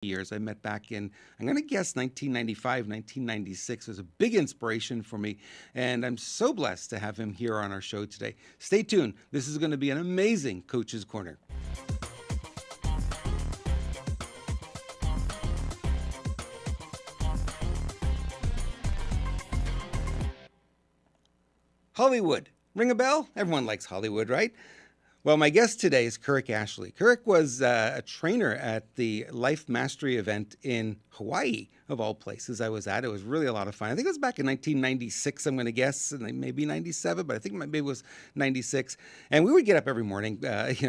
years. I met back in, I'm going to guess 1995, 1996 was a big inspiration for me. And I'm so blessed to have him here on our show today. Stay tuned. This is going to be an amazing Coach's Corner. Hollywood. Ring a bell? Everyone likes Hollywood, right? Well, my guest today is Kurek Ashley. Kurek was a trainer at the Life Mastery event in Hawaii, of all places I was at. It was really a lot of fun. I think it was back in 1996, I'm going to guess, and maybe 97, but I think maybe it was 96. And we would get up every morning.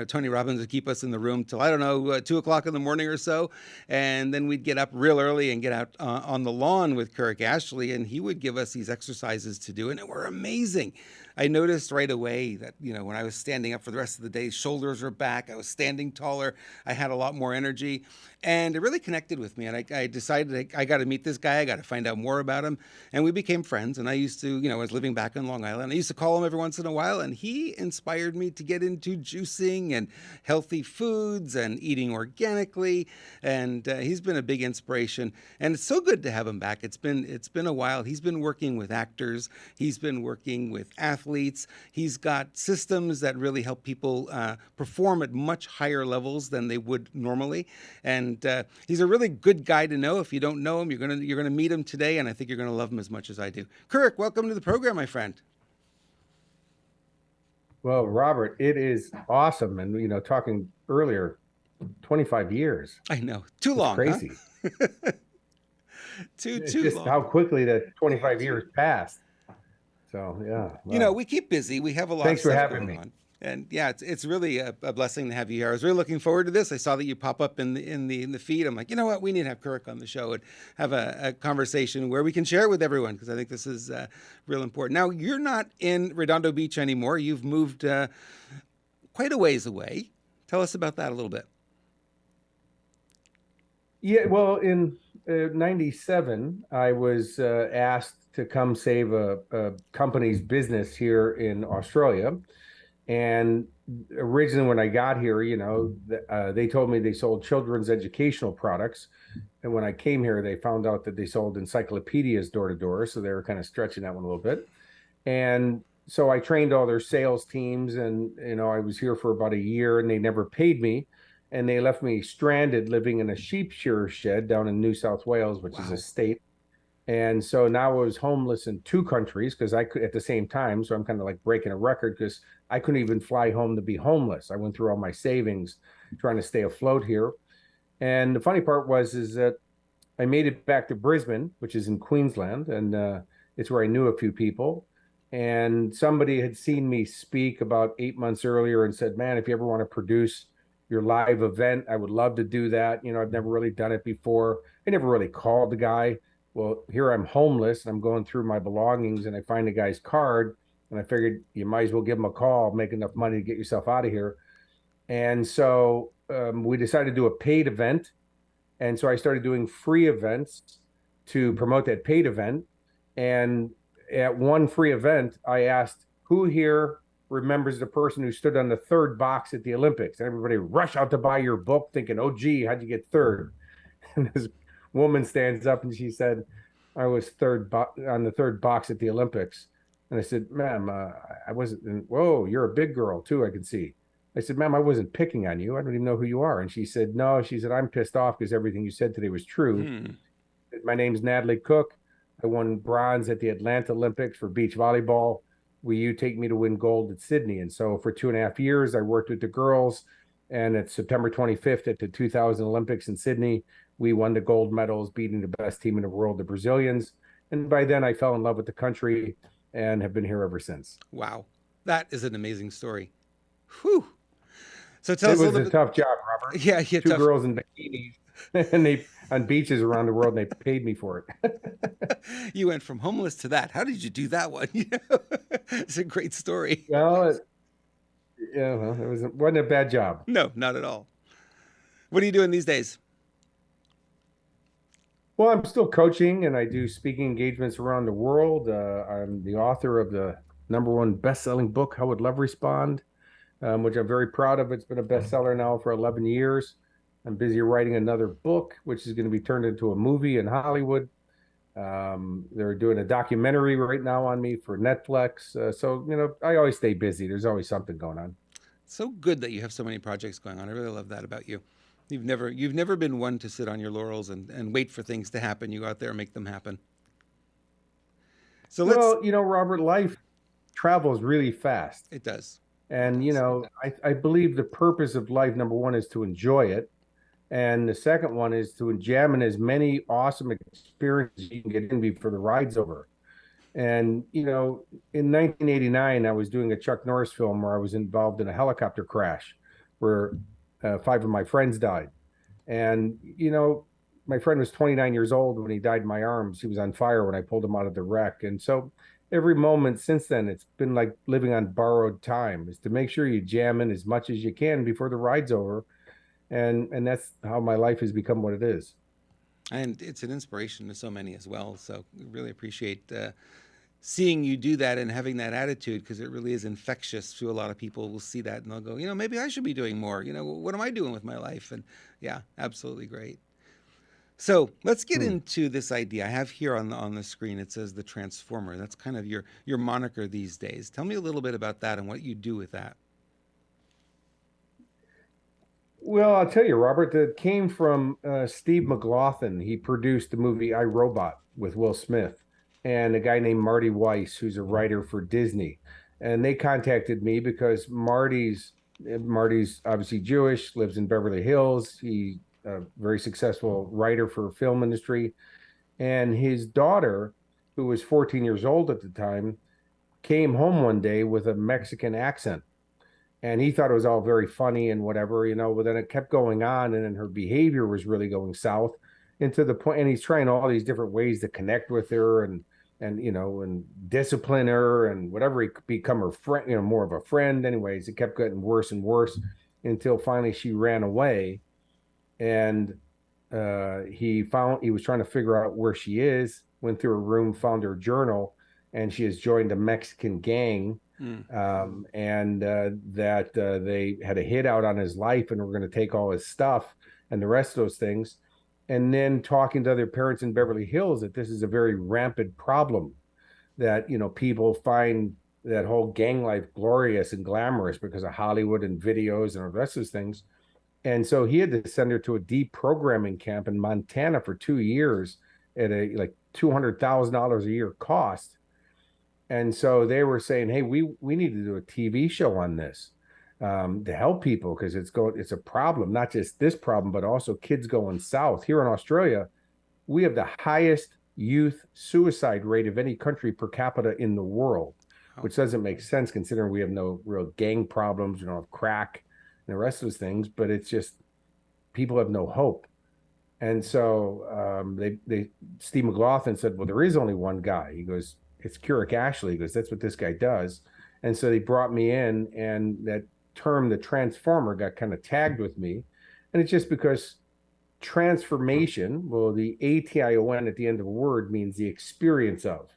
Tony Robbins would keep us in the room till, 2 o'clock in the morning or so. And then we'd get up real early and get out on the lawn with Kurek Ashley, and he would give us these exercises to do, and it were amazing. I noticed right away that, when I was standing up for the rest of the day, shoulders were back, I was standing taller, I had a lot more energy, and it really connected with me. And I decided I got to meet this guy, I got to find out more about him. And we became friends. And I used to, I was living back on Long Island. I used to call him every once in a while, and he inspired me to get into juicing and healthy foods and eating organically. And he's been a big inspiration. And it's so good to have him back. It's been a while. He's been working with actors. He's been working with athletes. He's got systems that really help people perform at much higher levels than they would normally. And he's a really good guy to know. If you don't know him, you're gonna meet him today, and I think you're gonna love him as much as I do. Kurek, welcome to the program, my friend. Well, Robert, it is awesome. And, talking earlier, 25 years. I know. Too long, crazy. Huh? too just long. How quickly that 25 years passed. So, yeah. Well, we keep busy. We have a lot thanks of for stuff having going me. on. And yeah, it's really a blessing to have you here. I was really looking forward to this. I saw that you pop up in the feed. I'm like, you know what? We need to have Kurek on the show and have a conversation where we can share it with everyone, because I think this is real important. Now, you're not in Redondo Beach anymore. You've moved quite a ways away. Tell us about that a little bit. Yeah, well, in 97, I was asked to come save a company's business here in Australia. And originally when I got here, they told me they sold children's educational products. And when I came here, they found out that they sold encyclopedias door to door. So they were kind of stretching that one a little bit. And so I trained all their sales teams, and, I was here for about a year, and they never paid me. And they left me stranded living in a sheep shearer shed down in New South Wales, which is a state. And so now I was homeless in 2 countries because I could at the same time. So I'm kind of like breaking a record because I couldn't even fly home to be homeless. I went through all my savings trying to stay afloat here. And the funny part is that I made it back to Brisbane, which is in Queensland, and it's where I knew a few people. And somebody had seen me speak about 8 months earlier and said, man, if you ever want to produce your live event, I would love to do that. I've never really done it before. I never really called the guy. Well, here I'm homeless, and I'm going through my belongings, and I find the guy's card, and I figured you might as well give him a call, make enough money to get yourself out of here. And so we decided to do a paid event. And so I started doing free events to promote that paid event. And at one free event, I asked, who here remembers the person who stood on the third box at the Olympics? And everybody rushed out to buy your book thinking, oh, gee, how'd you get third? And this woman stands up and she said, I was on the third box at the Olympics. And I said, ma'am, I wasn't. Whoa, you're a big girl too, I can see. I said, ma'am, I wasn't picking on you. I don't even know who you are. And she said, no. She said, I'm pissed off because everything you said today was true. My name's Natalie Cook. I won bronze at the Atlanta Olympics for beach volleyball. Will you take me to win gold at Sydney? And so for 2.5 years, I worked with the girls. And at September 25th at the 2000 Olympics in Sydney, we won the gold medals, beating the best team in the world, the Brazilians. And by then I fell in love with the country and have been here ever since. Wow. That is an amazing story. Whew. So tell us a little bit. It was a tough job, Robert. Yeah. 2 girls in bikinis and they on beaches around the world, and they paid me for it. You went from homeless to that. How did you do that one? It's a great story. Well, it wasn't a bad job. No, not at all. What are you doing these days? Well, I'm still coaching, and I do speaking engagements around the world. I'm the author of the #1 best-selling book, How Would Love Respond, which I'm very proud of. It's been a bestseller now for 11 years. I'm busy writing another book, which is going to be turned into a movie in Hollywood. They're doing a documentary right now on me for Netflix. So, I always stay busy. There's always something going on. So good that you have so many projects going on. I really love that about you. You've never been one to sit on your laurels and wait for things to happen. You go out there and make them happen. So let's Well, Robert, life travels really fast. it does. It And, does. I believe the purpose of life, number one, is to enjoy it. And the second one is to examine as many awesome experiences you can get in before the ride's over. And, in 1989, I was doing a Chuck Norris film where I was involved in a helicopter crash where five of my friends died. And, my friend was 29 years old when he died in my arms. He was on fire when I pulled him out of the wreck. And so every moment since then, it's been like living on borrowed time, is to make sure you jam in as much as you can before the ride's over. And that's how my life has become what it is. And it's an inspiration to so many as well. So really appreciate seeing you do that and having that attitude because it really is infectious to a lot of people. Will see that and they'll go, maybe I should be doing more. What am I doing with my life? And yeah, absolutely great. So let's get Hmm. into this idea I have here on the screen. It says the Transformer. That's kind of your moniker these days. Tell me a little bit about that and what you do with that. Well, I'll tell you, Robert, that came from Steve McLaughlin. He produced the movie I, Robot with Will Smith and a guy named Marty Weiss, who's a writer for Disney. And they contacted me because Marty's obviously Jewish, lives in Beverly Hills. He's a very successful writer for film industry. And his daughter, who was 14 years old at the time, came home one day with a Mexican accent, and he thought it was all very funny and whatever, but then it kept going on, and then her behavior was really going south, and to the point, and he's trying all these different ways to connect with her and discipline her and whatever, he could become her friend, more of a friend. Anyways, it kept getting worse and worse until finally she ran away. And he was trying to figure out where she is, went through her room, found her journal, and she has joined a Mexican gang. Mm. And that they had a hit out on his life and were going to take all his stuff and the rest of those things. And then talking to other parents in Beverly Hills, that this is a very rampant problem, that people find that whole gang life glorious and glamorous because of Hollywood and videos and the rest of those things. And so he had to send her to a deprogramming camp in Montana for 2 years at a like $200,000 a year cost. And so they were saying, "Hey, we need to do a TV show on this, to help people, because it's a problem, not just this problem, but also kids going south. Here in Australia, we have the highest youth suicide rate of any country per capita in the world, Wow. which doesn't make sense considering we have no real gang problems, have crack and the rest of those things. But it's just people have no hope." And so they Steve McLaughlin said, "Well, there is only one guy." He goes, "It's Kurek Ashley." He goes, "That's what this guy does." And so they brought me in, and that term, the transformer, got kind of tagged with me. And it's just because transformation, well, the ATION at the end of a word means the experience of.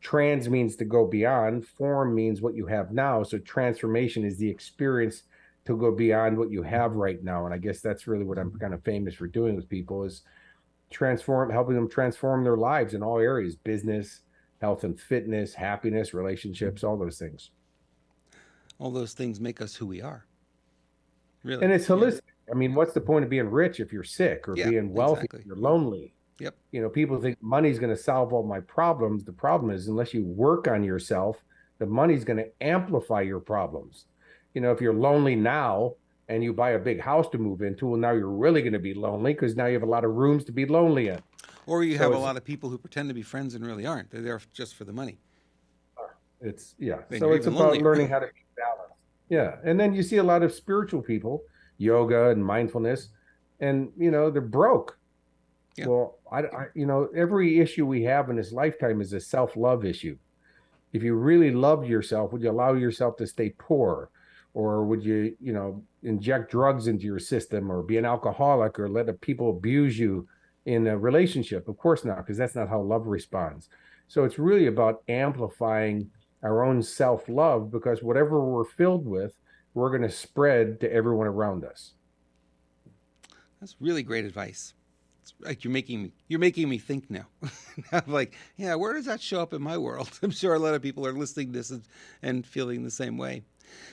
Trans means to go beyond, form means what you have now. So transformation is the experience to go beyond what you have right now. And I guess that's really what I'm kind of famous for doing with people, is helping them transform their lives in all areas: business, health and fitness, happiness, relationships, all those things. All those things make us who we are. And Really. it's Yeah. holistic. I mean, what's the point of being rich if you're sick, or Yeah. being wealthy if Exactly. you're lonely? Yep. People think money's going to solve all my problems. The problem is, unless you work on yourself, the money's going to amplify your problems. If you're lonely now and you buy a big house to move into, well, now you're really going to be lonely because now you have a lot of rooms to be lonely in. Or you So have a it's lot of people who pretend to be friends and really aren't. They're there just for the money. it's yeah. Then So you're it's even about lonelier. learning how to be balanced. Yeah. And then you see a lot of spiritual people, yoga and mindfulness, and they're broke. Yeah. Well, every issue we have in this lifetime is a self-love issue. If you really loved yourself, would you allow yourself to stay poor? Or would you, inject drugs into your system, or be an alcoholic, or let people abuse you in a relationship? Of course not, because that's not how love responds. So it's really about amplifying our own self-love, because whatever we're filled with, we're going to spread to everyone around us. That's really great advice. It's like you're making me think now. I'm like, yeah, where does that show up in my world? I'm sure a lot of people are listening to this and feeling the same way.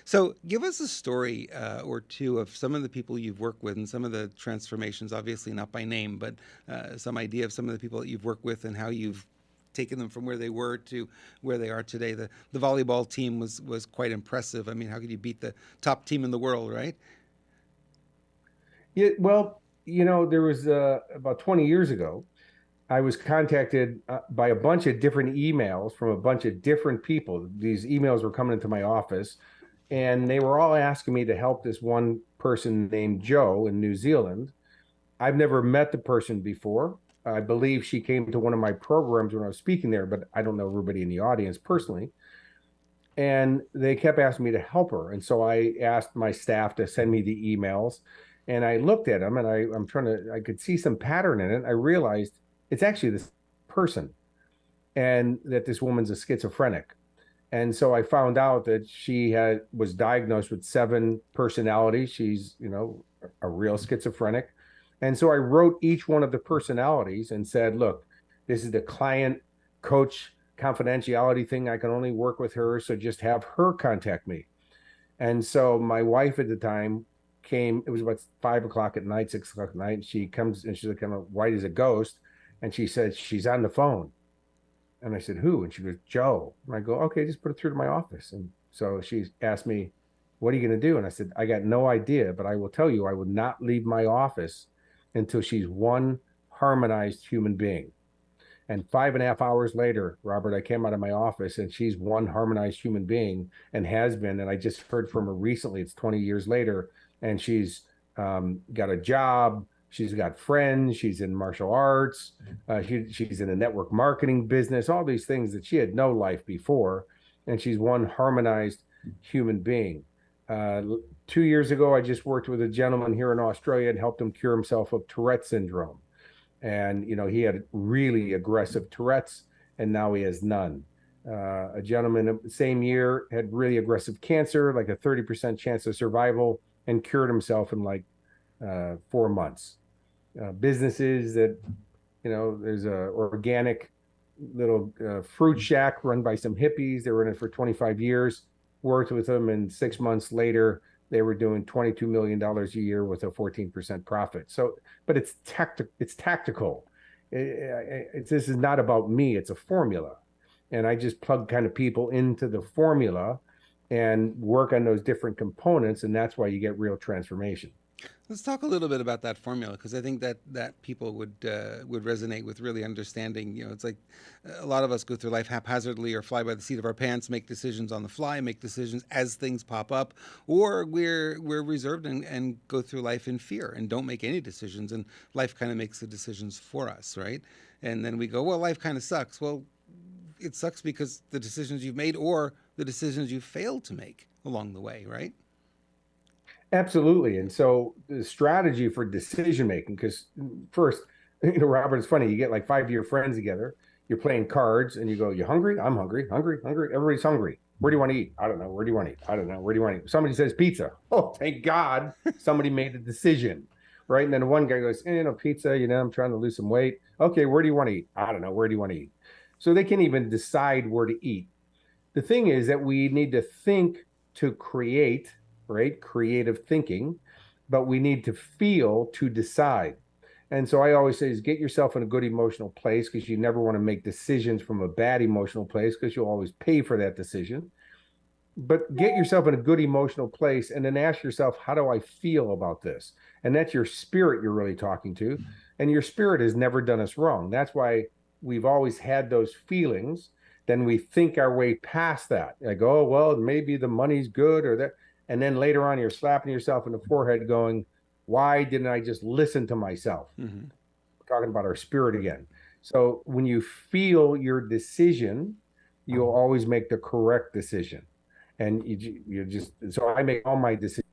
So, give us a story or two of some of the people you've worked with and some of the transformations. Obviously, not by name, but some idea of some of the people that you've worked with and how you've taken them from where they were to where they are today. The volleyball team was quite impressive. I mean, how could you beat the top team in the world, right? Yeah, well, there was about 20 years ago, I was contacted by a bunch of different emails from a bunch of different people. These emails were coming into my office, and they were all asking me to help this one person named Joe in New Zealand. I've never met the person before. I believe she came to one of my programs when I was speaking there, but I don't know everybody in the audience personally. And they kept asking me to help her. And so I asked my staff to send me the emails. And I looked at them and I'm trying to, I could see some pattern in it. I realized it's actually this person and that this woman's a schizophrenic. And so I found out that she was diagnosed with 7 personalities. She's, a real schizophrenic. And so I wrote each one of the personalities and said, look, this is the client coach confidentiality thing. I can only work with her. So just have her contact me. And so my wife at the time came, it was about 5 o'clock at night, 6 o'clock at night. And she comes and she's like kind of white as a ghost. And she said, she's on the phone. And I said, who? And she goes, Joe. And I go, okay, just put it through to my office. And so she asked me, what are you going to do? And I said, I got no idea, but I will tell you, I will not leave my office until she's one harmonized human being. And 5.5 hours later, Robert, I came out of my office and she's one harmonized human being and has been. And I just heard from her recently. It's 20 years later. And she's got a job. She's got friends. She's in martial arts. She's in a network marketing business, all these things that she had no life before. And she's one harmonized human being. 2 years ago, I just worked with a gentleman here in Australia and helped him cure himself of Tourette syndrome. And he had really aggressive Tourette's, and now he has none. A gentleman the same year had really aggressive cancer, like a 30% chance of survival, and cured himself in like 4 months. Businesses that, there's a organic little fruit shack run by some hippies. They were in it for 25 years. Worked with them, and 6 months later, they were doing $22 million a year with a 14% profit. So, but it's tactical. This is not about me. It's a formula. And I just plug kind of people into the formula and work on those different components. And that's why you get real transformation. Let's talk a little bit about that formula because I think that people would resonate with really understanding. It's like a lot of us go through life haphazardly or fly by the seat of our pants, make decisions on the fly, make decisions as things pop up, or we're reserved and go through life in fear and don't make any decisions, and life kind of makes the decisions for us, right? And then we go, well, life kind of sucks. Well, it sucks because the decisions you've made or the decisions you failed to make along the way, right? Absolutely. And so the strategy for decision making, because first, Robert, it's funny, you get like 5 of your friends together, you're playing cards, and you go, you hungry? I'm hungry, hungry, hungry. Everybody's hungry. Where do you want to eat? I don't know. Where do you want to eat? I don't know. Where do you want to eat? Somebody says pizza. Oh, thank God somebody made a decision. Right. And then one guy goes, pizza, I'm trying to lose some weight. Okay, where do you want to eat? I don't know. Where do you want to eat? So they can even decide where to eat. The thing is that we need to think to create, right? Creative thinking, but we need to feel to decide. And so I always say is get yourself in a good emotional place because you never want to make decisions from a bad emotional place because you'll always pay for that decision. But get yourself in a good emotional place and then ask yourself, how do I feel about this? And that's your spirit you're really talking to. And your spirit has never done us wrong. That's why we've always had those feelings. Then we think our way past that. Like, oh, well, maybe the money's good or that. And then later on, you're slapping yourself in the forehead going, why didn't I just listen to myself? Mm-hmm. We're talking about our spirit again. So when you feel your decision, you'll always make the correct decision. And you just, so I make all my decisions.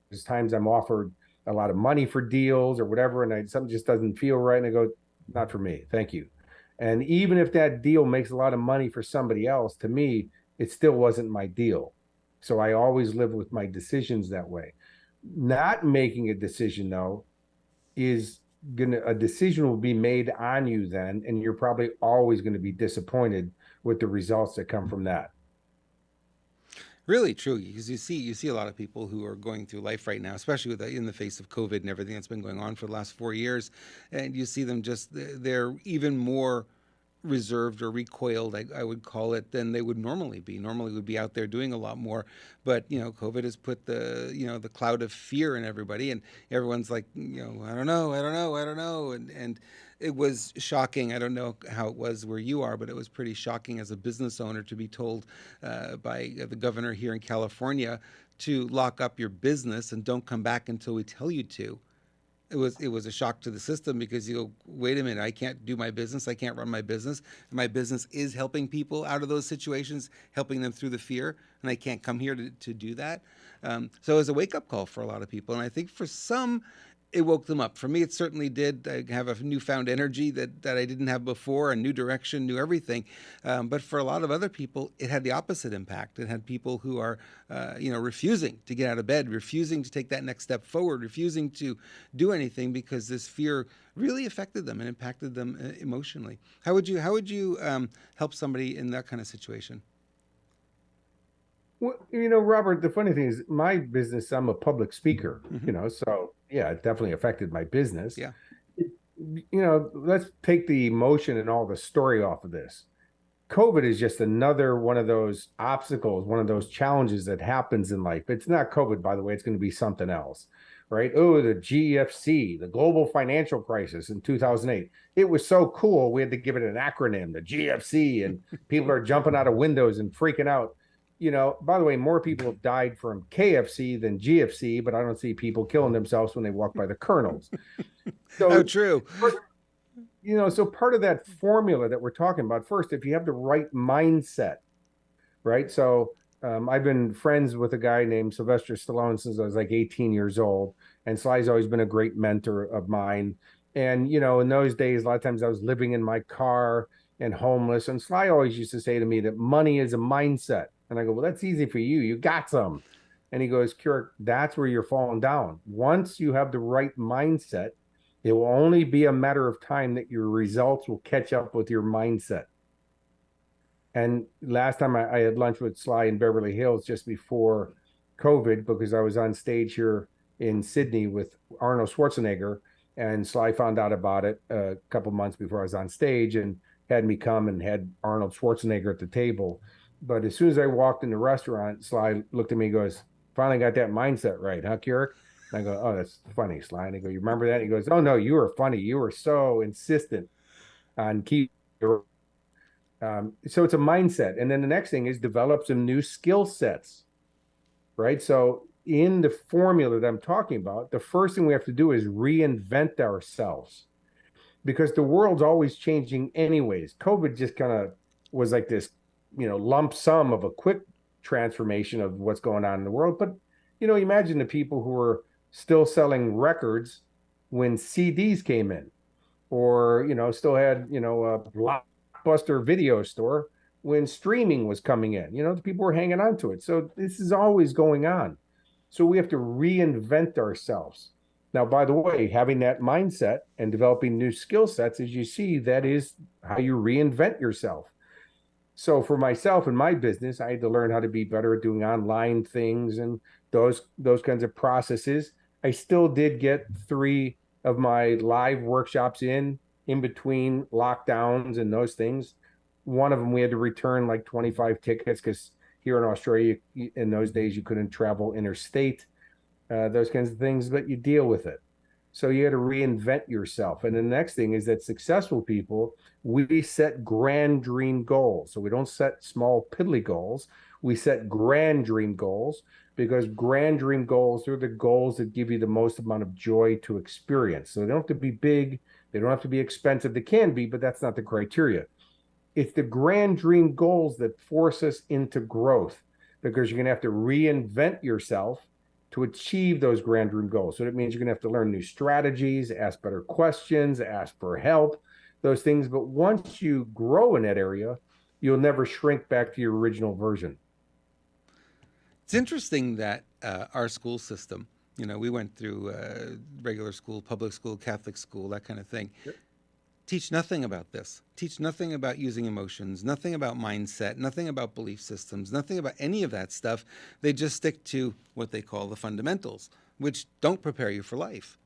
There's times I'm offered a lot of money for deals or whatever, and something just doesn't feel right. And I go, not for me. Thank you. And even if that deal makes a lot of money for somebody else, to me, it still wasn't my deal. So I always live with my decisions that way. Not making a decision, though, is gonna a decision will be made on you then, and you're probably always going to be disappointed with the results that come from that. Really true, because you see a lot of people who are going through life right now, especially in the face of COVID and everything that's been going on for the last 4 years, and you see them just they're even more reserved or recoiled, I would call it, than they would normally be. Normally would be out there doing a lot more, but COVID has put the cloud of fear in everybody, and everyone's like, I don't know, I don't know, I don't know, and it was shocking. I don't know how it was where you are, but it was pretty shocking as a business owner to be told by the governor here in California to lock up your business and don't come back until we tell you to. It was a shock to the system, because you go, wait a minute, I can't do my business, I can't run my business. My business is helping people out of those situations, helping them through the fear, and I can't come here to do that. So it was a wake up call for a lot of people, and I think for some it woke them up. For me, it certainly did. I have a newfound energy that I didn't have before, a new direction, new everything. But for a lot of other people, it had the opposite impact. It had people who are, refusing to get out of bed, refusing to take that next step forward, refusing to do anything, because this fear really affected them and impacted them emotionally. How would you help somebody in that kind of situation? Well, Robert, the funny thing is my business, I'm a public speaker, Hmm. so yeah, it definitely affected my business. Yeah. Let's take the emotion and all the story off of this. COVID is just another one of those obstacles, one of those challenges that happens in life. It's not COVID, by the way, it's going to be something else, right? Oh, the GFC, the global financial crisis in 2008. It was so cool. We had to give it an acronym, the GFC, and people are jumping out of windows and freaking out. By the way, more people have died from KFC than GFC, but I don't see people killing themselves when they walk by the kernels. Oh, So, true. so part of that formula that we're talking about, first, if you have the right mindset, right? So I've been friends with a guy named Sylvester Stallone since I was like 18 years old, and Sly's always been a great mentor of mine. And in those days, a lot of times I was living in my car and homeless, and Sly always used to say to me that money is a mindset. And I go, well, that's easy for you. You got some. And he goes, Kurek, that's where you're falling down. Once you have the right mindset, it will only be a matter of time that your results will catch up with your mindset. And last time I had lunch with Sly in Beverly Hills just before COVID, because I was on stage here in Sydney with Arnold Schwarzenegger, and Sly found out about it a couple months before I was on stage and had me come and had Arnold Schwarzenegger at the table. But as soon as I walked in the restaurant, Sly looked at me and goes, "Finally got that mindset right, huh, Kurek?" And I go, "Oh, that's funny, Sly." And I go, "You remember that?" And he goes, "Oh no, you were funny. You were so insistent on keeping so it's a mindset. And then the next thing is develop some new skill sets, right? So in the formula that I'm talking about, the first thing we have to do is reinvent ourselves, because the world's always changing anyways. COVID just kind of was like this, lump sum of a quick transformation of what's going on in the world. But, imagine the people who are still selling records when CDs came in, or still had a blockbuster video store when streaming was coming in. The people were hanging on to it. So this is always going on. So we have to reinvent ourselves. Now, by the way, having that mindset and developing new skill sets, as you see, that is how you reinvent yourself. So for myself and my business, I had to learn how to be better at doing online things and those kinds of processes. I still did get three of my live workshops in between lockdowns and those things. One of them we had to return like 25 tickets because here in Australia in those days you couldn't travel interstate, those kinds of things, but you deal with it. So you got to reinvent yourself. And the next thing is that successful people, we set grand dream goals. So we don't set small, piddly goals. We set grand dream goals, because grand dream goals are the goals that give you the most amount of joy to experience. So they don't have to be big. They don't have to be expensive. They can be, but that's not the criteria. It's the grand dream goals that force us into growth, because you're going to have to reinvent yourself to achieve those grand dream goals. So that means you're going to have to learn new strategies, ask better questions, ask for help, those things. But once you grow in that area, you'll never shrink back to your original version. It's interesting that our school system We went through regular school, public school, Catholic school, that kind of thing. Teach nothing about this. Teach nothing about using emotions, nothing about mindset, nothing about belief systems, nothing about any of that stuff. They just stick to what they call the fundamentals, which don't prepare you for life,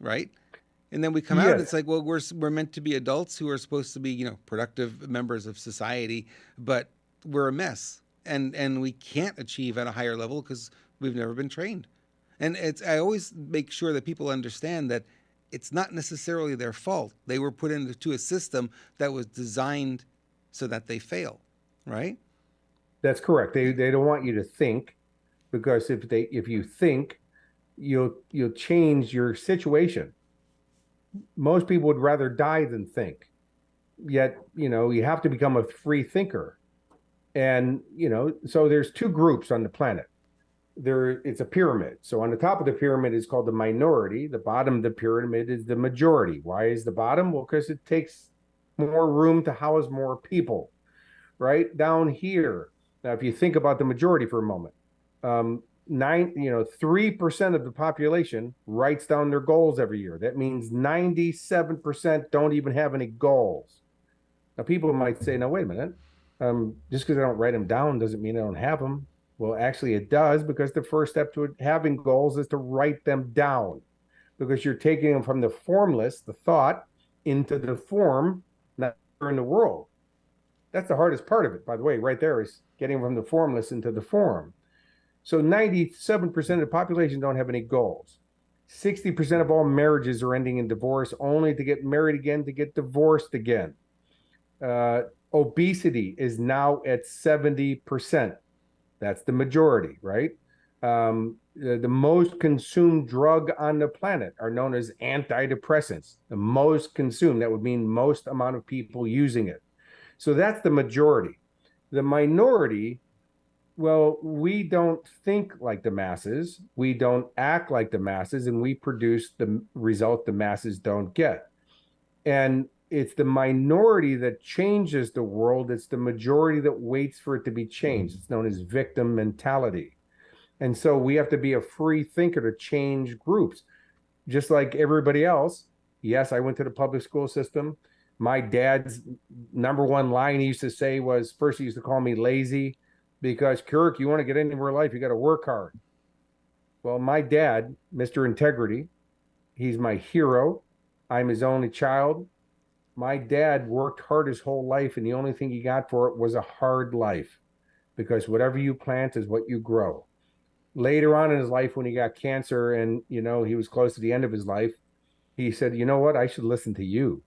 right? And then we come out, it's Yes, like, well, we're meant to be adults who are supposed to be, productive members of society, but we're a mess, and we can't achieve at a higher level because we've never been trained. And I always make sure that people understand that it's not necessarily their fault. They were put into a system that was designed so that they fail, right? that's correct. They don't want you to think, because if you think, you'll change your situation. Most people would rather die than think. Yet, you have to become a free thinker. And, so there's two groups on the planet. It's a pyramid. So on the top of the pyramid is called the minority. The bottom of the pyramid is the majority. Why is the bottom? Well, because it takes more room to house more people. Right down here. Now, if you think about the majority for a moment, 3% of the population writes down their goals every year. That means 97% don't even have any goals. Now, people might say, "Now, wait a minute. Just because I don't write them down doesn't mean I don't have them." Well, actually, it does, because the first step to having goals is to write them down, because you're taking them from the formless, the thought, into the form, not in the world. That's the hardest part of it, by the way, right there, is getting from the formless into the form. So 97% of the population don't have any goals. 60% of all marriages are ending in divorce, only to get married again, to get divorced again. Obesity is now at 70%. That's the majority, right? The most consumed drug on the planet are known as antidepressants. The most consumed, that would mean most amount of people using it. So that's the majority. The minority, well, we don't think like the masses, we don't act like the masses, and we produce the result the masses don't get. And it's the minority that changes the world. It's the majority that waits for it to be changed. It's known as victim mentality. And so we have to be a free thinker to change groups, just like everybody else. Yes, I went to the public school system. My dad's number one line he used to say was, first he used to call me lazy, because, Kurek, you want to get anywhere in life, you got to work hard. Well, my dad, Mr. Integrity, he's my hero. I'm his only child. My dad worked hard his whole life, and the only thing he got for it was a hard life, because whatever you plant is what you grow. Later on in his life, when he got cancer and, he was close to the end of his life, he said, "You know what? I should listen to you.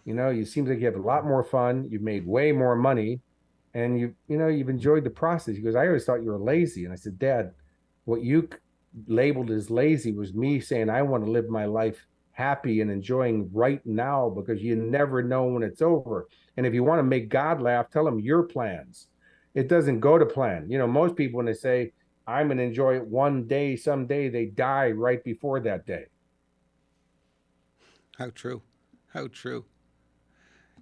You seem like you have a lot more fun. You've made way more money, and you've enjoyed the process." He goes, "I always thought you were lazy." And I said, "Dad, what you labeled as lazy was me saying I want to live my life happy and enjoying right now, because you never know when it's over. And if you want to make God laugh, tell him your plans. It doesn't go to plan." Most people, when they say, "I'm going to enjoy it one day, someday," they die right before that day. How true. How true.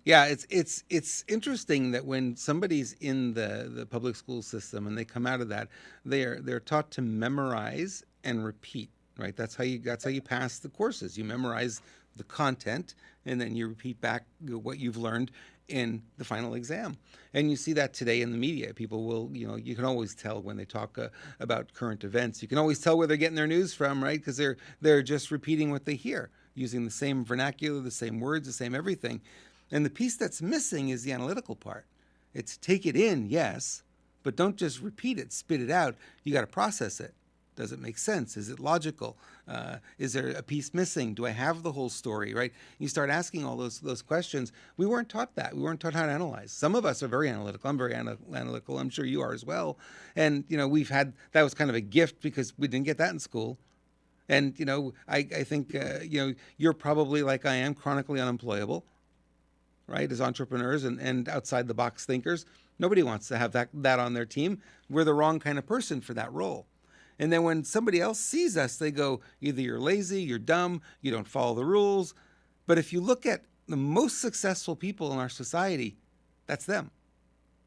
Yeah, it's interesting that when somebody's in the public school system and they come out of that, they're taught to memorize and repeat, right? That's how you pass the courses. You memorize the content, and then you repeat back what you've learned in the final exam. And you see that today in the media. People will, you can always tell when they talk about current events. You can always tell where they're getting their news from, right? Because they're just repeating what they hear, using the same vernacular, the same words, the same everything. And the piece that's missing is the analytical part. It's take it in, yes, but don't just repeat it, spit it out. You got to process it. Does it make sense? Is it logical? Is there a piece missing? Do I have the whole story, right? You start asking all those questions. We weren't taught that. We weren't taught how to analyze. Some of us are very analytical. I'm very analytical. I'm sure you are as well. And, we've had, that was kind of a gift because we didn't get that in school. And, I think, you're probably like I am, chronically unemployable, right? As entrepreneurs and outside the box thinkers. Nobody wants to have that on their team. We're the wrong kind of person for that role. And then when somebody else sees us, they go, either you're lazy, you're dumb, you don't follow the rules. But if you look at the most successful people in our society, that's them.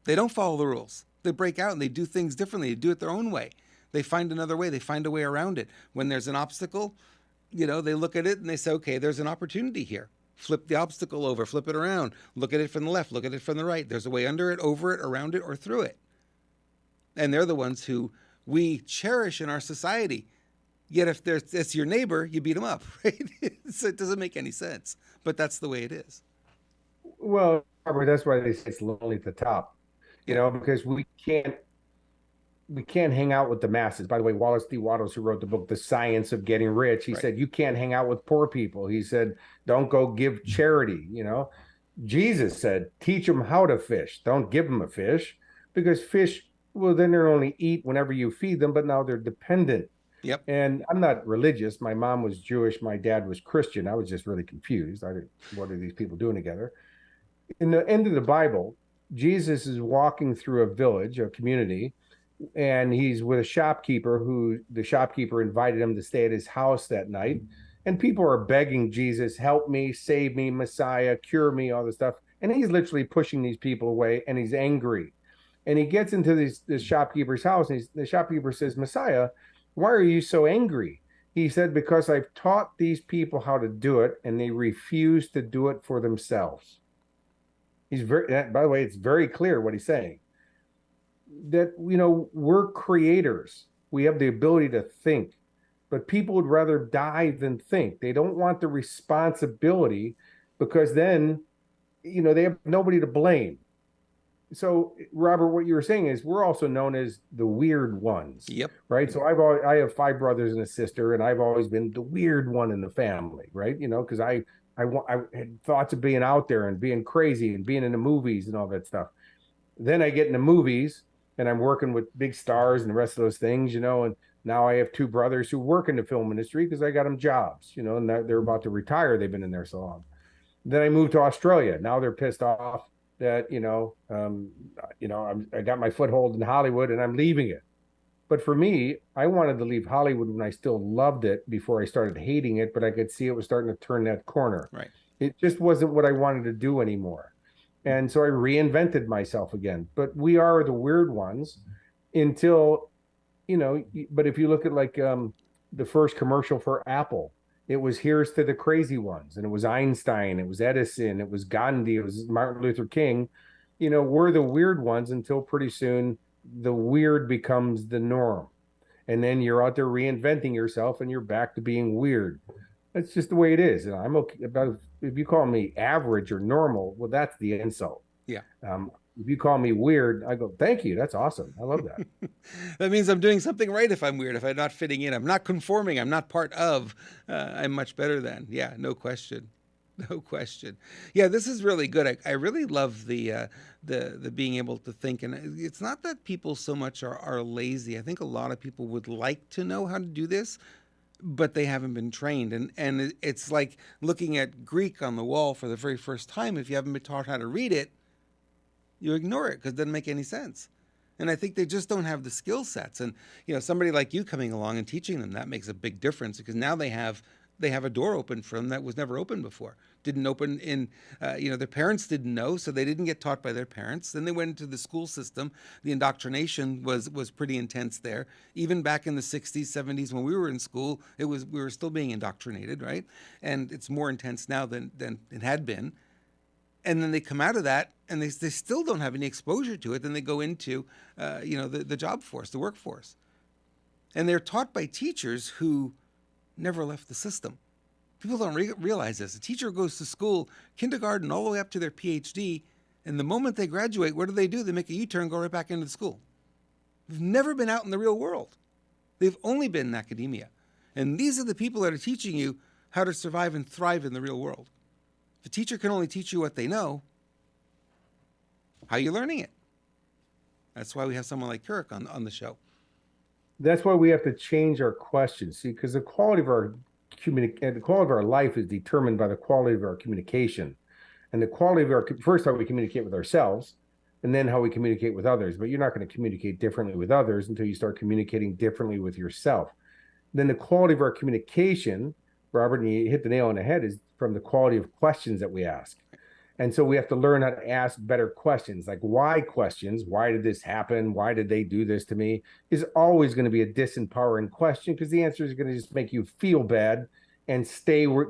They don't follow the rules. They break out and they do things differently. They do it their own way. They find another way. They find a way around it. When there's an obstacle, they look at it and they say, okay, there's an opportunity here. Flip the obstacle over, flip it around, look at it from the left, look at it from the right. There's a way under it, over it, around it, or through it. And they're the ones who we cherish in our society. Yet if it's your neighbor, you beat them up, right? So it doesn't make any sense, but that's the way it is. Well, Robert, that's why they say it's lonely at the top, Yeah, because we can't hang out with the masses. By the way, Wallace D. Wattles, who wrote the book The Science of Getting Rich, he right. said you can't hang out with poor people. He said don't go give charity. Jesus said teach them how to fish, don't give them a fish, because fish, well, then they're only eat whenever you feed them, but now they're dependent. Yep. And I'm not religious. My mom was Jewish, my dad was Christian. I was just really confused. What are these people doing together? In the end of the Bible, Jesus is walking through a village, a community, and he's with a shopkeeper who the shopkeeper invited him to stay at his house that night. And people are begging Jesus, help me, save me, Messiah, cure me, all this stuff. And he's literally pushing these people away, and he's angry. And he gets into this shopkeeper's house, and the shopkeeper says, Messiah, why are you so angry? He said, because I've taught these people how to do it, and they refuse to do it for themselves. By the way, it's very clear what he's saying. That, we're creators. We have the ability to think, but people would rather die than think. They don't want the responsibility because then, they have nobody to blame. So, Robert, what you were saying is we're also known as the weird ones, Yep. right? So I have 5 brothers and a sister, and I've always been the weird one in the family, right? Because I had thoughts of being out there and being crazy and being in the movies and all that stuff. Then I get in the movies and I'm working with big stars and the rest of those things, and now I have 2 brothers who work in the film industry because I got them jobs, and they're about to retire. They've been in there so long. Then I moved to Australia. Now they're pissed off that, I got my foothold in Hollywood and I'm leaving it. But for me, I wanted to leave Hollywood when I still loved it before I started hating it, but I could see it was starting to turn that corner. Right. It just wasn't what I wanted to do anymore. And so I reinvented myself again. But we are the weird ones until, but if you look at the first commercial for Apple, it was here's to the crazy ones. And it was Einstein, it was Edison, it was Gandhi, it was Martin Luther King. We're the weird ones until pretty soon the weird becomes the norm. And then you're out there reinventing yourself and you're back to being weird. That's just the way it is. And I'm okay about if you call me average or normal, well, that's the insult. Yeah. If you call me weird, I go, thank you. That's awesome. I love that. That means I'm doing something right if I'm weird, if I'm not fitting in. I'm not conforming. I'm not part of. I'm much better than. Yeah, no question. No question. Yeah, this is really good. I really love the being able to think, and it's not that people so much are lazy. I think a lot of people would like to know how to do this, but they haven't been trained. And it's like looking at Greek on the wall for the very first time. If you haven't been taught how to read it, you ignore it because it doesn't make any sense. And I think they just don't have the skill sets. And somebody like you coming along and teaching them, that makes a big difference because now they have a door open for them that was never open before. Didn't open in, their parents didn't know, so they didn't get taught by their parents. Then they went into the school system. The indoctrination was pretty intense there. Even back in the 60s, 70s, when we were in school, we were still being indoctrinated, right? And it's more intense now than it had been. And then they come out of that and they still don't have any exposure to it. Then they go into, the job force, the workforce. And they're taught by teachers who never left the system. People don't realize this. A teacher goes to school, kindergarten, all the way up to their PhD, and the moment they graduate, what do? They make a U-turn, go right back into the school. They've never been out in the real world. They've only been in academia. And these are the people that are teaching you how to survive and thrive in the real world. If a teacher can only teach you what they know, how are you learning it? That's why we have someone like Kurek on the show. That's why we have to change our questions. See, because the quality of our life is determined by the quality of our communication, and the quality of first how we communicate with ourselves, and then how we communicate with others. But you're not going to communicate differently with others until you start communicating differently with yourself. Then the quality of our communication, Robert, and you hit the nail on the head, is from the quality of questions that we ask. And so we have to learn how to ask better questions, like why questions. Why did this happen? Why did they do this to me? Is always going to be a disempowering question because the answer is going to just make you feel bad and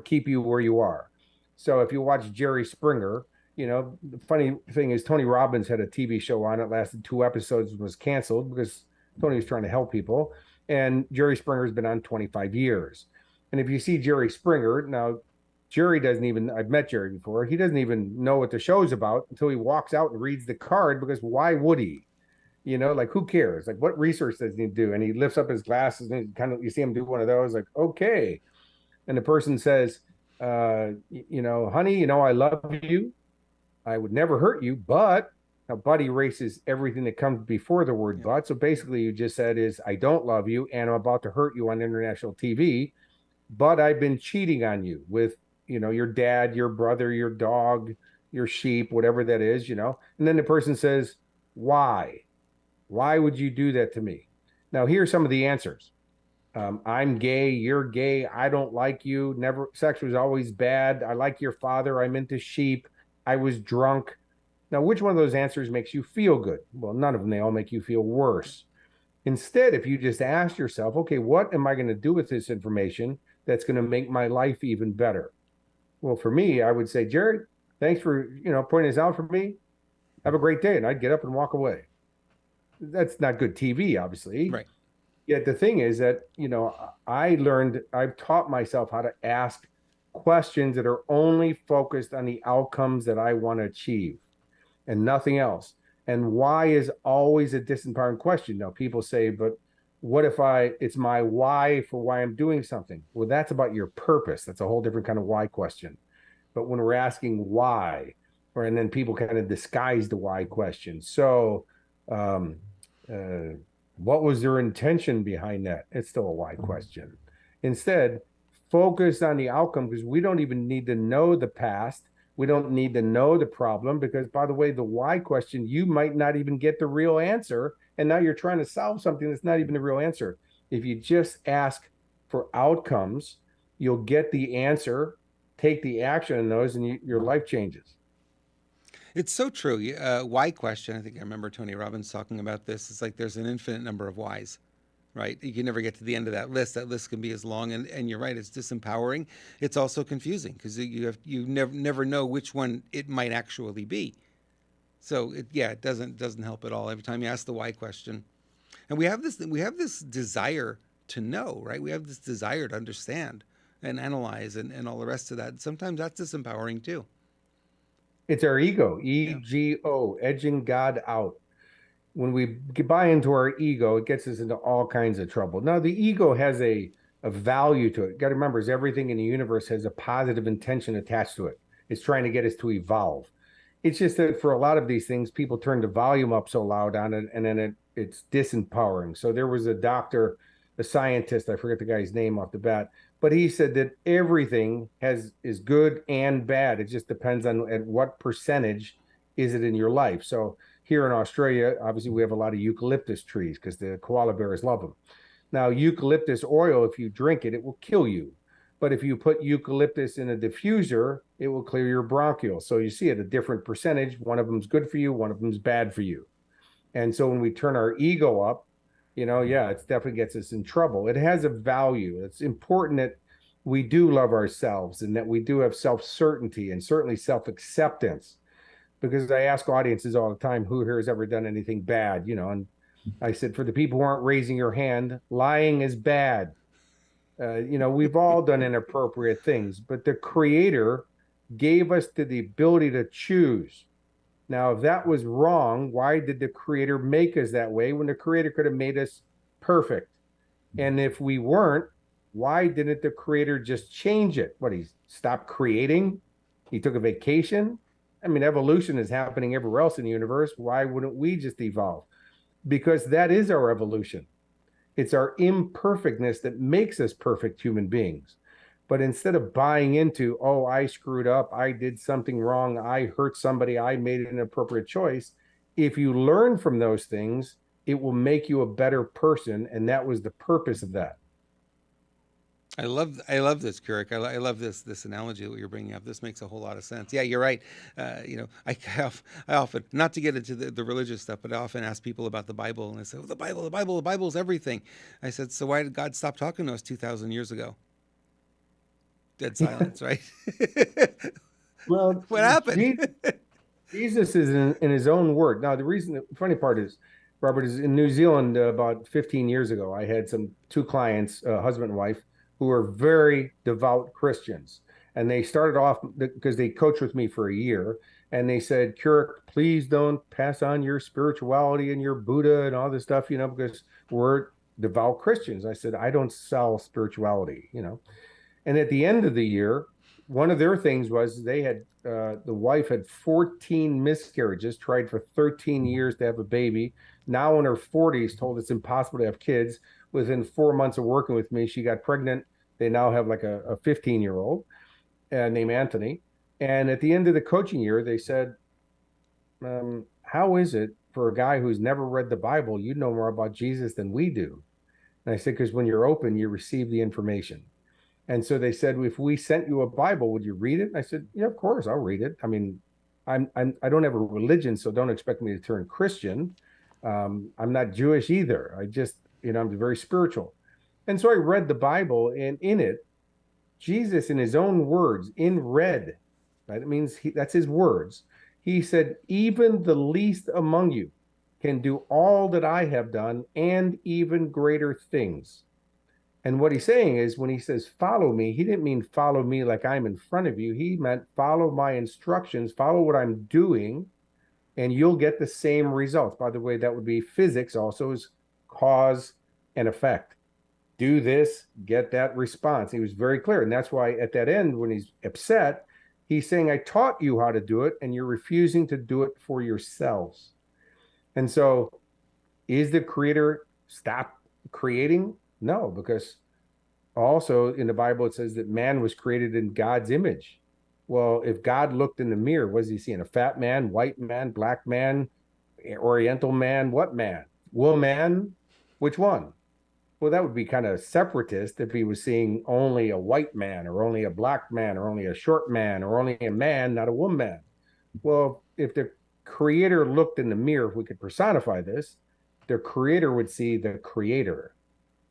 keep you where you are. So if you watch Jerry Springer, the funny thing is Tony Robbins had a TV show on it, lasted 2 episodes, was canceled because Tony was trying to help people. And Jerry Springer's been on 25 years. And if you see Jerry Springer, now Jerry doesn't even, I've met Jerry before, he doesn't even know what the show's about until he walks out and reads the card because why would he? Like who cares? Like what research does he do? And he lifts up his glasses and you see him do one of those, like, okay. And the person says, honey, I love you. I would never hurt you, but now but erases everything that comes before the word but. So basically you just said is I don't love you and I'm about to hurt you on international TV, but I've been cheating on you with, your dad, your brother, your dog, your sheep, whatever that is, And then the person says, why? Why would you do that to me? Now, here's some of the answers. I'm gay, you're gay, I don't like you, never, sex was always bad, I like your father, I'm into sheep, I was drunk. Now, which one of those answers makes you feel good? Well, none of them, they all make you feel worse. Instead, if you just ask yourself, okay, what am I going to do with this information that's going to make my life even better? Well, for me, I would say, Jared, thanks for, pointing this out for me. Have a great day. And I'd get up and walk away. That's not good TV, obviously. Right. Yet the thing is that, I've taught myself how to ask questions that are only focused on the outcomes that I want to achieve and nothing else. And why is always a disempowering question. Now, people say, but what if it's my why for why I'm doing something? Well, that's about your purpose. That's a whole different kind of why question. But when we're asking why, and then people kind of disguise the why question. So, what was their intention behind that? It's still a why question. Instead, focus on the outcome because we don't even need to know the past. We don't need to know the problem because, by the way, the why question, you might not even get the real answer. And now you're trying to solve something that's not even the real answer. If you just ask for outcomes, you'll get the answer, take the action in those, and your life changes. It's so true. Why question? I think I remember Tony Robbins talking about this. It's like there's an infinite number of whys, right? You can never get to the end of that list. That list can be as long, and you're right. It's disempowering. It's also confusing because you never know which one it might actually be. So it doesn't help at all every time you ask the why question. And we have this desire to know, right? We have this desire to understand and analyze and all the rest of that. Sometimes that's disempowering too. It's our ego, Yeah. ego, edging God out. When we buy into our ego, it gets us into all kinds of trouble. Now, the ego has a value to it. You got to remember, is everything in the universe has a positive intention attached to it. It's trying to get us to evolve. It's just that for a lot of these things, people turn the volume up so loud on it, and then it's disempowering. So there was a doctor, a scientist, I forget the guy's name off the bat, but he said that everything is good and bad. It just depends on at what percentage is it in your life. So here in Australia, obviously we have a lot of eucalyptus trees because the koala bears love them. Now, eucalyptus oil, if you drink it, it will kill you. But if you put eucalyptus in a diffuser, it will clear your bronchioles. So you see at a different percentage, one of them's good for you, one of them's bad for you. And so when we turn our ego up, it definitely gets us in trouble. It has a value. It's important that we do love ourselves and that we do have self-certainty and certainly self-acceptance. Because I ask audiences all the time, who here has ever done anything bad? And I said, for the people who aren't raising your hand, lying is bad. We've all done inappropriate things, but the creator gave us the ability to choose. Now, if that was wrong, why did the creator make us that way when the creator could have made us perfect? And if we weren't, why didn't the creator just change it? What, he stopped creating? He took a vacation? I mean, evolution is happening everywhere else in the universe. Why wouldn't we just evolve? Because that is our evolution. It's our imperfectness that makes us perfect human beings. But instead of buying into, oh, I screwed up, I did something wrong, I hurt somebody, I made an inappropriate choice, if you learn from those things, it will make you a better person. And that was the purpose of that. I love this, Kurek. I love this analogy that you're bringing up. This makes a whole lot of sense. Yeah, you're right. I often, not to get into the religious stuff, but I often ask people about the Bible, and they say, "Oh, the Bible's everything." I said, "So why did God stop talking to us 2,000 years ago?" Dead silence, right? Well, What happened? Jesus is in his own word. Now, the funny part is, Robert, is in New Zealand about 15 years ago. I had two clients, husband and wife, who were very devout Christians. And they started off because they coached with me for a year. And they said, Kurek, please don't pass on your spirituality and your Buddha and all this stuff, because we're devout Christians. I said, I don't sell spirituality. And at the end of the year, one of their things was they had the wife had 14 miscarriages, tried for 13 years to have a baby. Now in her 40s, told it's impossible to have kids. Within 4 months of working with me, she got pregnant. They now have like a 15-year-old named Anthony. And at the end of the coaching year, they said, how is it for a guy who's never read the Bible, you know more about Jesus than we do? And I said, because when you're open, you receive the information. And so they said, if we sent you a Bible, would you read it? And I said, yeah, of course, I'll read it. I mean, I don't have a religion, so don't expect me to turn Christian. I'm not Jewish either. I'm very spiritual. And so I read the Bible, and in it, Jesus, in his own words, in red, right? It means that's his words. He said, even the least among you can do all that I have done and even greater things. And what he's saying is when he says, follow me, he didn't mean follow me like I'm in front of you. He meant follow my instructions, follow what I'm doing, and you'll get the same results. By the way, that would be physics also is cause and effect. Do this, get that response. He was very clear. And that's why at that end, when he's upset, he's saying, I taught you how to do it, and you're refusing to do it for yourselves. And so is the creator stop creating? No, because also in the Bible, it says that man was created in God's image. Well, if God looked in the mirror, what is he seeing? A fat man, white man, black man, oriental man, what man? Woman? Which one? Well, that would be kind of separatist if he was seeing only a white man or only a black man or only a short man or only a man, not a woman. Well, if the creator looked in the mirror, if we could personify this, the creator would see the creator.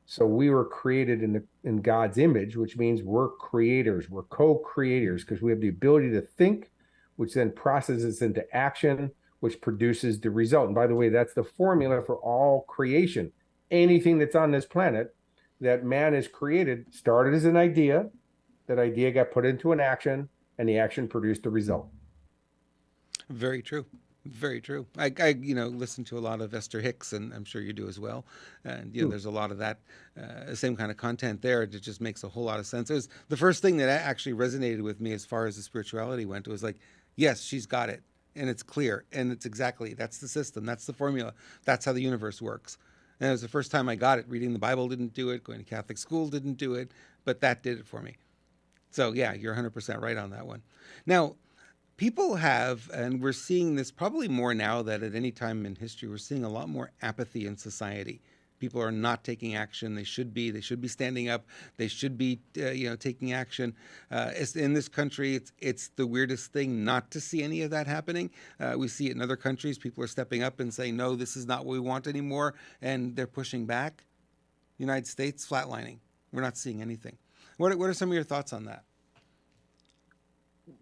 So we were created in God's image, which means we're creators, we're co-creators because we have the ability to think, which then processes into action, which produces the result. And by the way, that's the formula for all creation. Anything that's on this planet that man has created started as an idea, that idea got put into an action, and the action produced a result. Very true. Very true. Listen to a lot of Esther Hicks, and I'm sure you do as well. And there's a lot of that same kind of content there. It just makes a whole lot of sense. It was the first thing that actually resonated with me as far as the spirituality went. It was like, yes, she's got it, and it's clear, and it's exactly that's the system, that's the formula, that's how the universe works. And it was the first time I got it. Reading the Bible didn't do it. Going to Catholic school didn't do it, but that did it for me. So yeah, you're 100% right on that one. Now, people have, and we're seeing this probably more now than at any time in history, we're seeing a lot more apathy in society. People are not taking action. They should be. They should be standing up. They should be, taking action. In this country, it's the weirdest thing not to see any of that happening. We see it in other countries. People are stepping up and saying, "No, this is not what we want anymore," and they're pushing back. United States flatlining. We're not seeing anything. What are some of your thoughts on that?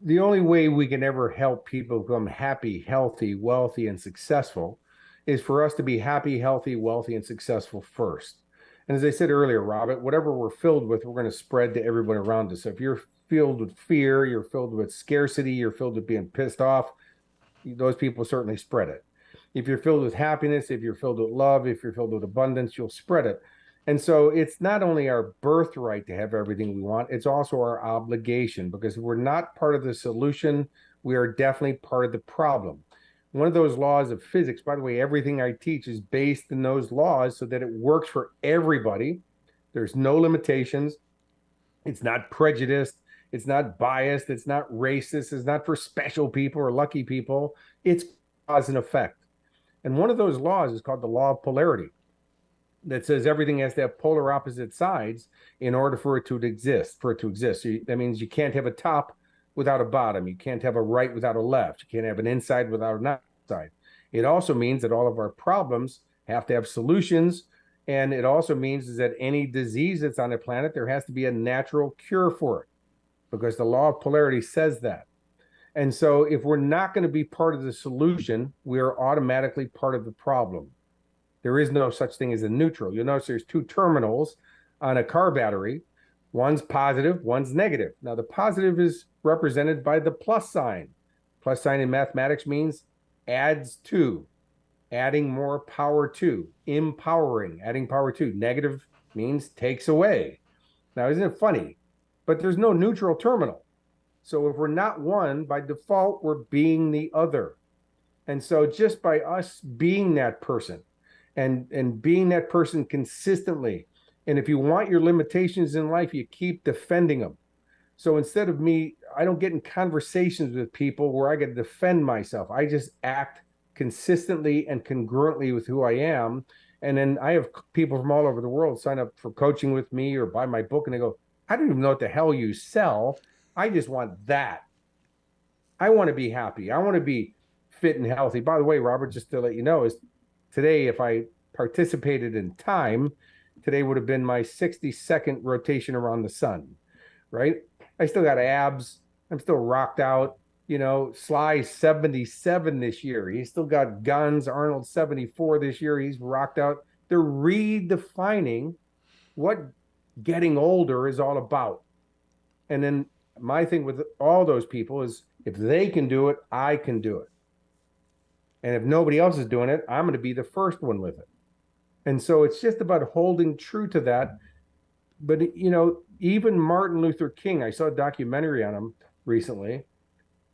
The only way we can ever help people become happy, healthy, wealthy, and successful is for us to be happy, healthy, wealthy, and successful first. And as I said earlier, Robert, whatever we're filled with, we're going to spread to everyone around us. So if you're filled with fear, you're filled with scarcity, you're filled with being pissed off, those people certainly spread it. If you're filled with happiness, if you're filled with love, if you're filled with abundance, you'll spread it. And so it's not only our birthright to have everything we want, it's also our obligation, because if we're not part of the solution, we are definitely part of the problem. One of those laws of physics, by the way, everything I teach is based in those laws so that it works for everybody. There's no limitations. It's not prejudiced. It's not biased. It's not racist. It's not for special people or lucky people. It's cause and effect. And one of those laws is called the law of polarity. that says everything has to have polar opposite sides in order for it to exist. So that means you can't have a top without a bottom. You can't have a right without a left. You can't have an inside without an outside. It also means that all of our problems have to have solutions. And it also means is that any disease that's on the planet, there has to be a natural cure for it, because the law of polarity says that. And so if we're not going to be part of the solution, we are automatically part of the problem. There is no such thing as a neutral. You'll notice there's two terminals on a car battery. One's positive, one's negative. Now, the positive is represented by the plus sign. Plus sign in mathematics means adds to, adding more power to, empowering, adding power to. Negative means takes away. Now, isn't it funny? But there's no neutral terminal. So if we're not one, by default, we're being the other. And so just by us being that person and being that person consistently, and if you want your limitations in life, you keep defending them. So instead of me, I don't get in conversations with people where I got to defend myself. I just act consistently and congruently with who I am. And then I have people from all over the world sign up for coaching with me or buy my book, and they go, I don't even know what the hell you sell. I just want that. I want to be happy. I want to be fit and healthy. By the way, Robert, just to let you know, is today, if I participated in time, today would have been my 62nd rotation around the sun, right? I still got abs. I'm still rocked out. You know, Sly's 77 this year. He's still got guns. Arnold's 74 this year. He's rocked out. They're redefining what getting older is all about. And then my thing with all those people is if they can do it, I can do it. And if nobody else is doing it, I'm going to be the first one with it. And so it's just about holding true to that. But, you know, even Martin Luther King, I saw a documentary on him recently.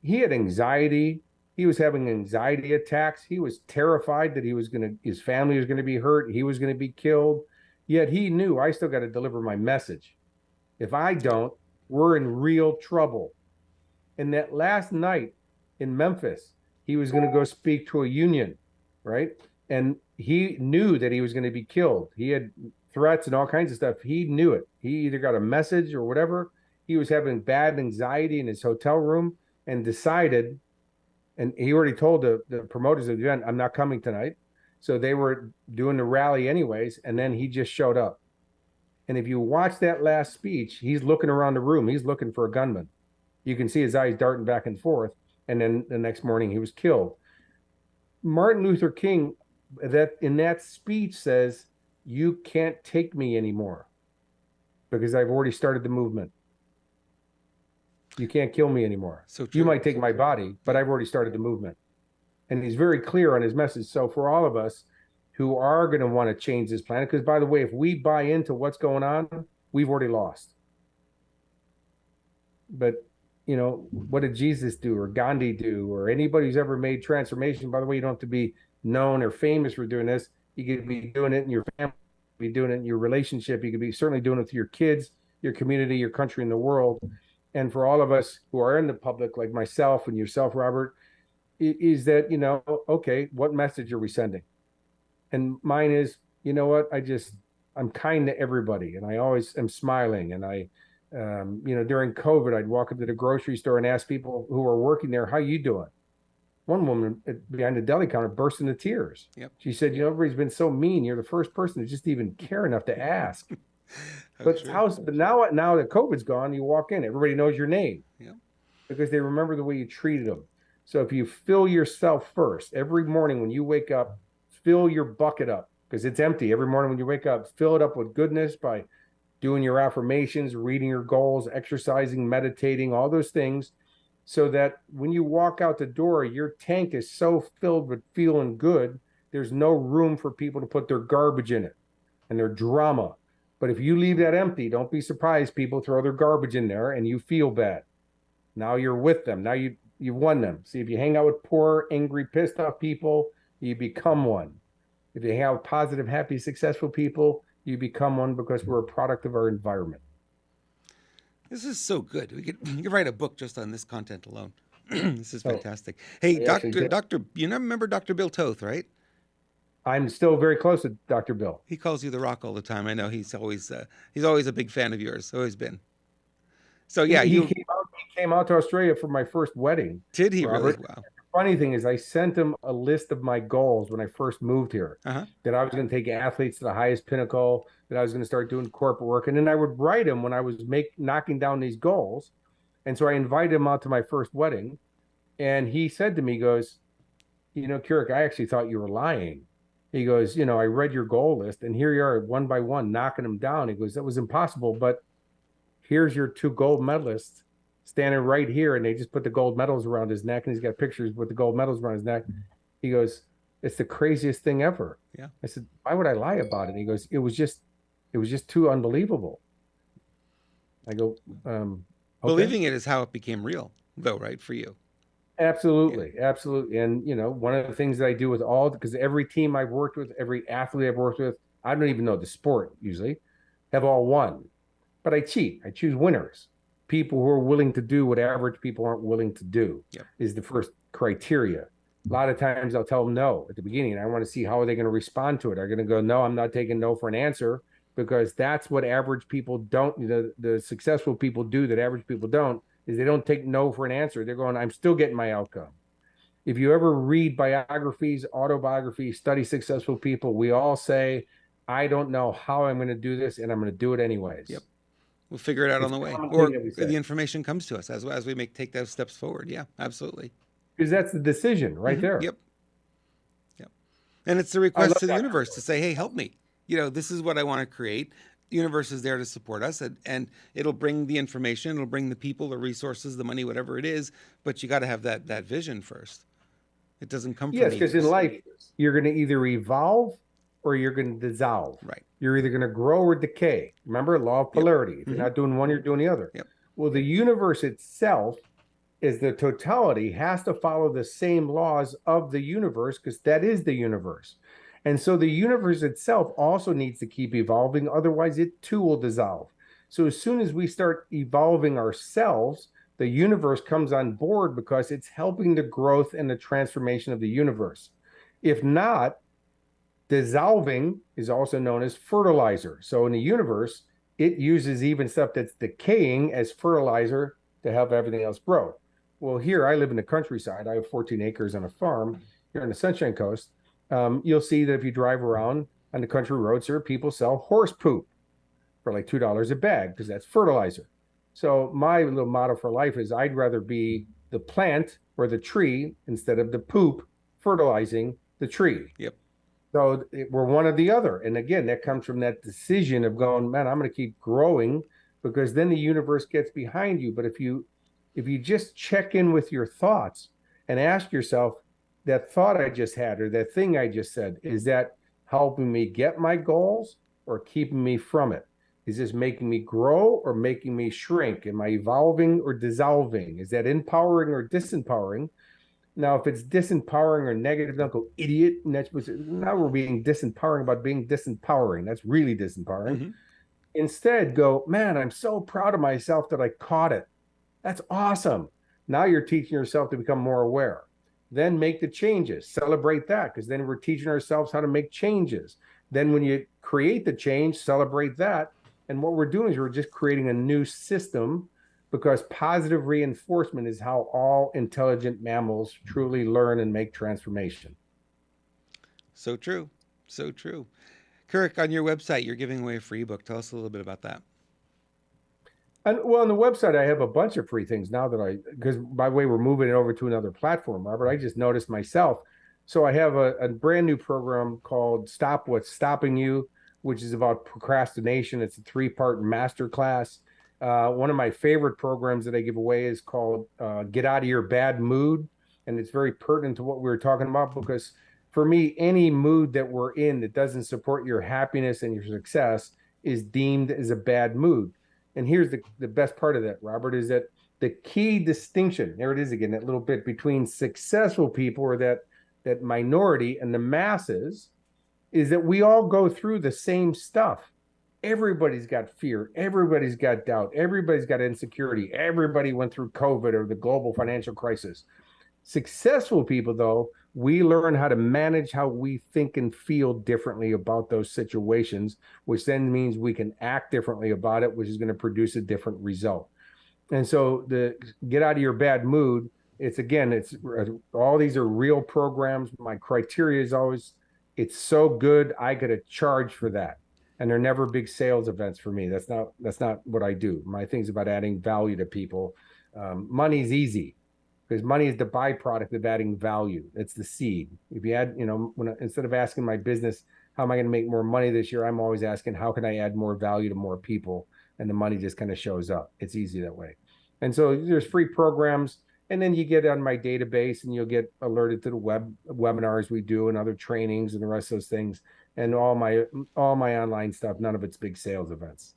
He had anxiety. He was having anxiety attacks. He was terrified that his family was going to be hurt. He was going to be killed. Yet he knew, I still got to deliver my message. If I don't, we're in real trouble. And that last night in Memphis, he was going to go speak to a union, right? And he knew that he was going to be killed. He had threats and all kinds of stuff. He knew it. He either got a message or whatever. He was having bad anxiety in his hotel room and decided, and he already told the promoters of the event, I'm not coming tonight. So they were doing the rally anyways, and then he just showed up. And if you watch that last speech, he's looking around the room. He's looking for a gunman. You can see his eyes darting back and forth. And then the next morning he was killed. Martin Luther King, that in that speech says, you can't take me anymore because I've already started the movement. You can't kill me anymore. So true. You might take my body, but I've already started the movement. And he's very clear on his message. So for all of us who are going to want to change this planet, because by the way, if we buy into what's going on, we've already lost. But, you know, what did Jesus do or Gandhi do or anybody who's ever made transformation? By the way, you don't have to be known or famous for doing this. You could be doing it in your family, be doing it in your relationship. You could be certainly doing it with your kids, your community, your country, and the world. And for all of us who are in the public, like myself and yourself, Robert, is that, you know, okay, what message are we sending? And mine is, you know what, I'm kind to everybody. And I always am smiling. And you know, during COVID, I'd walk into the grocery store and ask people who are working there, how you doing? One woman behind the deli counter burst into tears. Yep. She said, you know, everybody's been so mean. You're the first person to just even care enough to ask. But now that COVID's gone, you walk in, everybody knows your name. Yep. Because they remember the way you treated them. So if you fill yourself first, every morning when you wake up, fill your bucket up because it's empty. Every morning when you wake up, fill it up with goodness by doing your affirmations, reading your goals, exercising, meditating, all those things, so that when you walk out the door, your tank is so filled with feeling good, there's no room for people to put their garbage in it and their drama. But if you leave that empty, don't be surprised people throw their garbage in there and you feel bad. Now you're with them. Now you've won them. See, if you hang out with poor, angry, pissed off people, you become one. If you hang out with positive, happy, successful people, you become one because we're a product of our environment. This is so good. We could write a book just on this content alone. This is fantastic. Hey, Doctor, you remember Dr. Bill Toth, right? I'm still very close to Dr. Bill. He calls you the Rock all the time. I know he's always a big fan of yours. Always been. So He, yeah, he you came out. He came out to Australia for my first wedding, did he really? Robert. Wow. Funny thing is, I sent him a list of my goals when I first moved here. Uh-huh. That I was going to take athletes to the highest pinnacle. That I was going to start doing corporate work, and then I would write him when I was knocking down these goals. And so I invited him out to my first wedding, and he said to me, he goes, Kurek, I actually thought you were lying. He goes, I read your goal list, and here you are, one by one, knocking them down. He goes, that was impossible, but here's your two gold medalists standing right here. And they just put the gold medals around his neck, and he's got pictures with the gold medals around his neck. He goes, it's the craziest thing ever. Yeah. I said, why would I lie about it? And he goes, it was just too unbelievable. I go, okay. Believing it is how it became real, though, right? For you. Absolutely. Yeah. Absolutely. And, one of the things that I do with because every team I've worked with, every athlete I've worked with, I don't even know the sport usually, have all won. But I cheat. I choose winners. People who are willing to do what average people aren't willing to do is the first criteria. A lot of times I'll tell them no at the beginning, and I want to see how are they going to respond to it. Are they going to go, no, I'm not taking no for an answer, because that's what average people don't, the successful people do that average people don't, is they don't take no for an answer. They're going, I'm still getting my outcome. If you ever read biographies, autobiographies, study successful people, we all say, I don't know how I'm going to do this, and I'm going to do it anyways. Yep. We'll figure it out on the way, or the information comes to us as we take those steps forward. Yeah, absolutely. Because that's the decision right there. Yep. Yep. And it's the request to the universe to say, hey, help me. This is what I want to create. The universe is there to support us, and it'll bring the information, it'll bring the people, the resources, the money, whatever it is. But you got to have that vision first. It doesn't come from yes, because in life you're going to either evolve or you're going to dissolve. Right. You're either going to grow or decay. Remember, law of polarity. If you're not doing one, you're doing the other. Yep. Well, the universe itself is the totality, has to follow the same laws of the universe, because that is the universe. And so the universe itself also needs to keep evolving. Otherwise, it too will dissolve. So as soon as we start evolving ourselves, the universe comes on board, because it's helping the growth and the transformation of the universe. If not, dissolving is also known as fertilizer. So in the universe, it uses even stuff that's decaying as fertilizer to help everything else grow. Well, here I live in the countryside. I have 14 acres on a farm here on the Sunshine Coast. You'll see that if you drive around on the country roads here, people sell horse poop for like $2 a bag, because that's fertilizer. So my little motto for life is, I'd rather be the plant or the tree instead of the poop fertilizing the tree. Yep. So we're one or the other. And again, that comes from that decision of going, man, I'm going to keep growing, because then the universe gets behind you. But if you just check in with your thoughts and ask yourself, that thought I just had, or that thing I just said, is that helping me get my goals or keeping me from it? Is this making me grow or making me shrink? Am I evolving or dissolving? Is that empowering or disempowering? Now, if it's disempowering or negative, don't go idiot. And now we're being disempowering about being disempowering. That's really disempowering. Mm-hmm. Instead, go, man, I'm so proud of myself that I caught it. That's awesome. Now you're teaching yourself to become more aware. Then make the changes. Celebrate that, because then we're teaching ourselves how to make changes. Then when you create the change, celebrate that. And what we're doing is we're just creating a new system, because positive reinforcement is how all intelligent mammals truly learn and make transformation. So true. So true. Kurek, on your website, you're giving away a free book. Tell us a little bit about that. And well, on the website, I have a bunch of free things now because by the way, we're moving it over to another platform, Robert. I just noticed myself. So I have a brand new program called Stop What's Stopping You, which is about procrastination. It's a 3-part masterclass. One of my favorite programs that I give away is called Get Out of Your Bad Mood. And it's very pertinent to what we were talking about, because for me, any mood that we're in that doesn't support your happiness and your success is deemed as a bad mood. And here's the best part of that, Robert, is that the key distinction, there it is again, that little bit between successful people, or that minority, and the masses, is that we all go through the same stuff. Everybody's got fear. Everybody's got doubt. Everybody's got insecurity. Everybody went through COVID or the global financial crisis. Successful people, though, We learn how to manage how we think and feel differently about those situations, which then means we can act differently about it, which is going to produce a different result. And so the get out of your bad mood, it's again, it's all these are real programs. My criteria is always, it's so good, I get a charge for that. And they're never big sales events for me. That's not what I do. My thing's about adding value to people. Money's easy because money is the byproduct of adding value. It's the seed. If you add, instead of asking my business, how am I going to make more money this year? I'm always asking, how can I add more value to more people? And the money just kind of shows up. It's easy that way. And so there's free programs. And then you get on my database and you'll get alerted to the webinars we do and other trainings and the rest of those things. And all my online stuff, none of it's big sales events.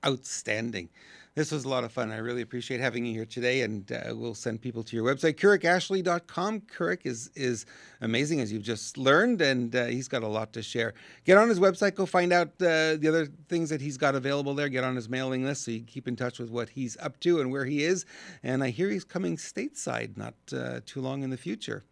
Outstanding. This was a lot of fun. I really appreciate having you here today, and we'll send people to your website, KurekAshley.com. Kurek is amazing, as you've just learned, and he's got a lot to share. Get on his website, go find out the other things that he's got available there. Get on his mailing list so you keep in touch with what he's up to and where he is. And I hear he's coming stateside not too long in the future.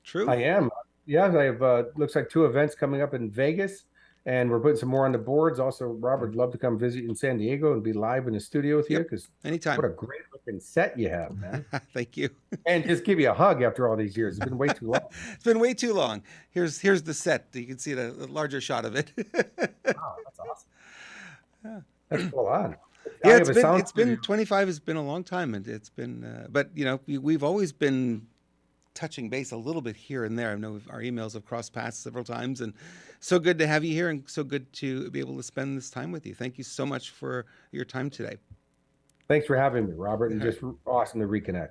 True? I am. Yeah, I have looks like 2 events coming up in Vegas, and we're putting some more on the boards. Also, Robert, love to come visit in San Diego and be live in the studio with you, Yep. because Anytime. what a great looking set you have, man. Thank you. And just give you a hug after all these years. It's been way too long. It's been way too long. Here's the set. You can see the larger shot of it. Wow, that's awesome. That's full on. I Yeah, have a sound it's been studio. 25 has been a long time, and it's been but we've always been touching base a little bit here and there. I know our emails have crossed paths several times, and so good to have you here, and so good to be able to spend this time with you. Thank you so much for your time today. Thanks for having me, Robert, and All right. just awesome to reconnect.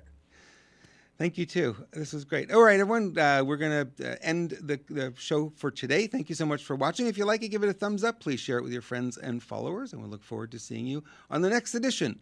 Thank you too. This was great. All right, everyone, we're going to end the show for today. Thank you so much for watching. If you like it, give it a thumbs up. Please share it with your friends and followers, and we look forward to seeing you on the next edition of